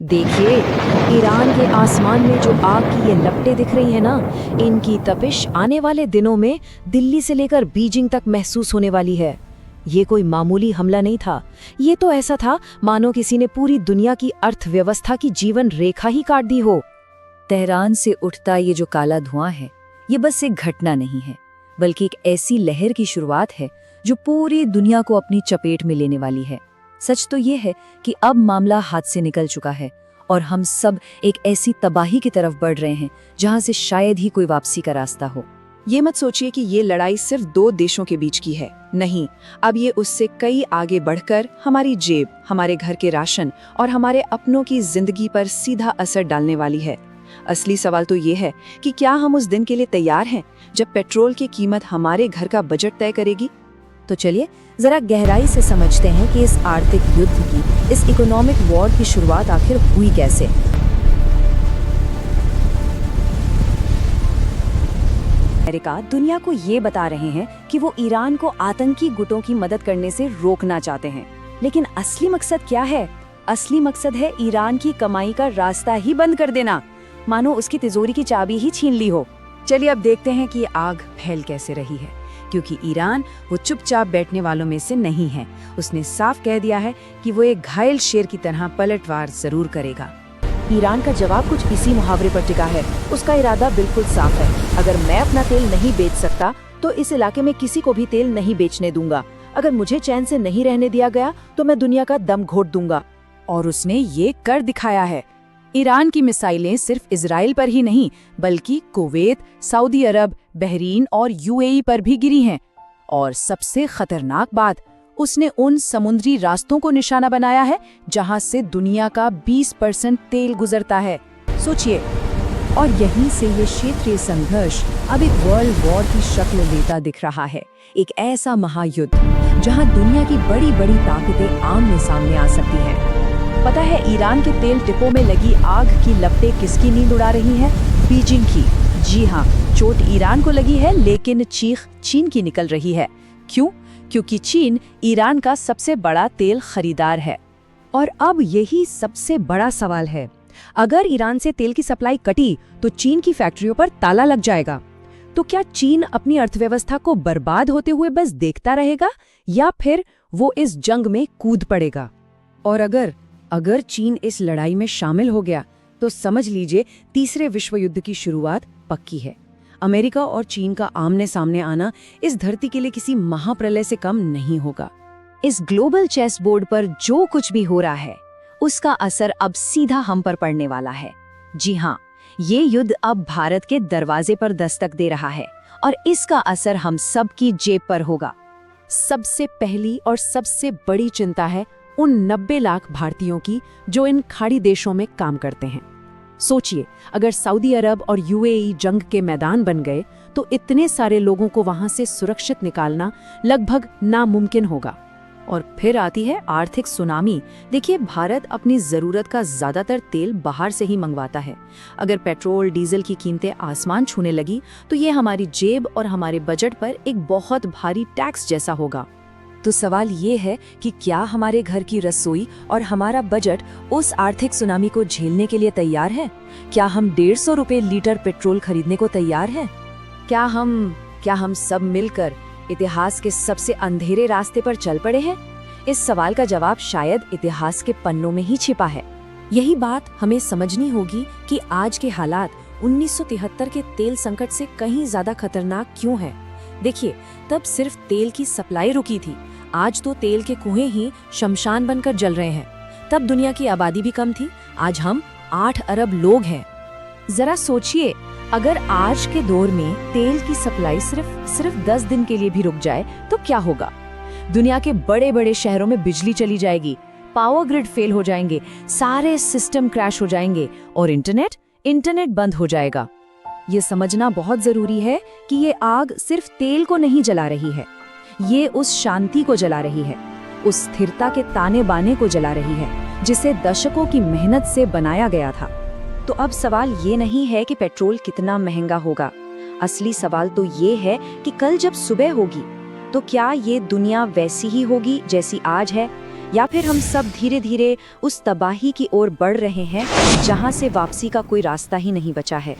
देखिए, ईरान के आसमान में जो आग की ये लपटें दिख रही हैं ना, इनकी तपिश आने वाले दिनों में दिल्ली से लेकर बीजिंग तक महसूस होने वाली है। ये कोई मामूली हमला नहीं था। ये तो ऐसा था मानो किसी ने पूरी दुनिया की अर्थव्यवस्था की जीवन रेखा ही काट दी हो। तेहरान से उठता ये जो काला धुआं है, ये बस एक घटना नहीं है, बल्कि एक ऐसी लहर की शुरुआत है जो पूरी दुनिया को अपनी चपेट में लेने वाली है। सच तो ये है कि अब मामला हाथ से निकल चुका है और हम सब एक ऐसी तबाही की तरफ बढ़ रहे हैं जहां से शायद ही कोई वापसी का रास्ता हो। ये मत सोचिए कि ये लड़ाई सिर्फ दो देशों के बीच की है। नहीं, अब ये उससे कई आगे बढ़कर हमारी जेब, हमारे घर के राशन और हमारे अपनों की जिंदगी पर सीधा असर डालने वाली है। असली सवाल तो ये है कि क्या हम उस दिन के लिए तैयार हैं जब पेट्रोल की कीमत हमारे घर का बजट तय करेगी। तो चलिए जरा गहराई से समझते हैं कि इस आर्थिक युद्ध की, इस इकोनॉमिक वॉर की शुरुआत आखिर हुई कैसे। अमेरिका दुनिया को ये बता रहे हैं कि वो ईरान को आतंकी गुटों की मदद करने से रोकना चाहते हैं, लेकिन असली मकसद क्या है? असली मकसद है ईरान की कमाई का रास्ता ही बंद कर देना, मानो उसकी तिजोरी की चाबी ही छीन ली हो। चलिए अब देखते हैं कि आग फैल कैसे रही है, क्योंकि ईरान वो चुपचाप बैठने वालों में से नहीं है। उसने साफ कह दिया है कि वो एक घायल शेर की तरह पलटवार जरूर करेगा। ईरान का जवाब कुछ इसी मुहावरे पर टिका है। उसका इरादा बिल्कुल साफ है, अगर मैं अपना तेल नहीं बेच सकता तो इस इलाके में किसी को भी तेल नहीं बेचने दूंगा। अगर मुझे चैन से नहीं रहने दिया गया तो मैं दुनिया का दम घोट दूंगा। और उसने ये कर दिखाया है। ईरान की मिसाइलें सिर्फ इजराइल पर ही नहीं, बल्कि कुवैत, सऊदी अरब, बहरीन और यूएई पर भी गिरी हैं। और सबसे खतरनाक बात, उसने उन समुद्री रास्तों को निशाना बनाया है जहां से दुनिया का 20% तेल गुजरता है। सोचिए, और यहीं से ये क्षेत्रीय संघर्ष अब एक वर्ल्ड वॉर की शक्ल लेता दिख रहा है। एक ऐसा महायुद्ध जहां दुनिया की बड़ी बड़ी ताकतें आमने सामने आ सकती हैं। पता है ईरान के तेल डिपो में लगी आग की लपटें किसकी नींद उड़ा रही हैं? बीजिंग की। जी हाँ, चोट ईरान को लगी है, लेकिन चीख चीन की निकल रही है। क्यों? क्योंकि चीन ईरान का सबसे बड़ा तेल खरीदार है। और अब यही सबसे बड़ा सवाल है, अगर ईरान से तेल की सप्लाई कटी तो चीन की फैक्ट्रियों पर ताला लग जाएगा। तो क्या चीन अपनी अर्थव्यवस्था को बर्बाद होते हुए बस देखता रहेगा, या फिर वो इस जंग में कूद पड़ेगा? और अगर चीन इस लड़ाई में शामिल हो गया तो समझ लीजिए तीसरे विश्व युद्ध की शुरुआत पक्की है। अमेरिका और चीन का आमने सामने आना इस धरती के लिए किसी महाप्रलय से कम नहीं होगा। इस ग्लोबल चेस बोर्ड पर जो कुछ भी हो रहा है, उसका असर अब सीधा हम पर पड़ने वाला है। जी हाँ, ये युद्ध अब भारत के दरवाजे पर दस्तक दे रहा है और इसका असर हम सब की जेब पर होगा। सबसे पहली और सबसे बड़ी चिंता है उन 90 लाख भारतीयों की जो इन खाड़ी देशों में काम करते हैं। सोचिए, अगर सऊदी अरब और यूएई जंग के मैदान बन गए तो इतने सारे लोगों को वहां से सुरक्षित निकालना लगभग नामुमकिन होगा। और फिर आती है आर्थिक सुनामी। देखिए, भारत अपनी जरूरत का ज्यादातर तेल बाहर से ही मंगवाता है। अगर पेट्रोल डीजल की कीमतें आसमान छूने लगी तो ये हमारी जेब और हमारे बजट पर एक बहुत भारी टैक्स जैसा होगा। तो सवाल ये है कि क्या हमारे घर की रसोई और हमारा बजट उस आर्थिक सुनामी को झेलने के लिए तैयार है? क्या हम 150 रुपए लीटर पेट्रोल खरीदने को तैयार हैं? क्या हम सब मिलकर इतिहास के सबसे अंधेरे रास्ते पर चल पड़े हैं? इस सवाल का जवाब शायद इतिहास के पन्नों में ही छिपा है। यही बात हमें समझनी होगी कि आज के हालात 1973 के तेल संकट से कहीं ज्यादा खतरनाक क्यों है। देखिए, तब सिर्फ तेल की सप्लाई रुकी थी, आज तो तेल के कुएं ही शमशान बनकर जल रहे हैं। तब दुनिया की आबादी भी कम थी, आज हम 8 अरब लोग हैं। जरा सोचिए, अगर आज के दौर में तेल की सप्लाई सिर्फ 10 दिन के लिए भी रुक जाए तो क्या होगा? दुनिया के बड़े बड़े शहरों में बिजली चली पावर ग्रिड फेल हो जाएंगे, सारे सिस्टम क्रैश हो जाएंगे और इंटरनेट बंद हो जाएगा। ये समझना बहुत जरूरी है कि ये आग सिर्फ तेल को नहीं जला रही है, ये उस शांति को जला रही है, उस स्थिरता के ताने बाने को जला रही है जिसे दशकों की मेहनत से बनाया गया था। तो अब सवाल ये नहीं है कि पेट्रोल कितना महंगा होगा, असली सवाल तो ये है कि कल जब सुबह होगी तो क्या ये दुनिया वैसी ही होगी जैसी आज है, या फिर हम सब धीरे धीरे उस तबाही की ओर बढ़ रहे हैं जहां से वापसी का कोई रास्ता ही नहीं बचा है।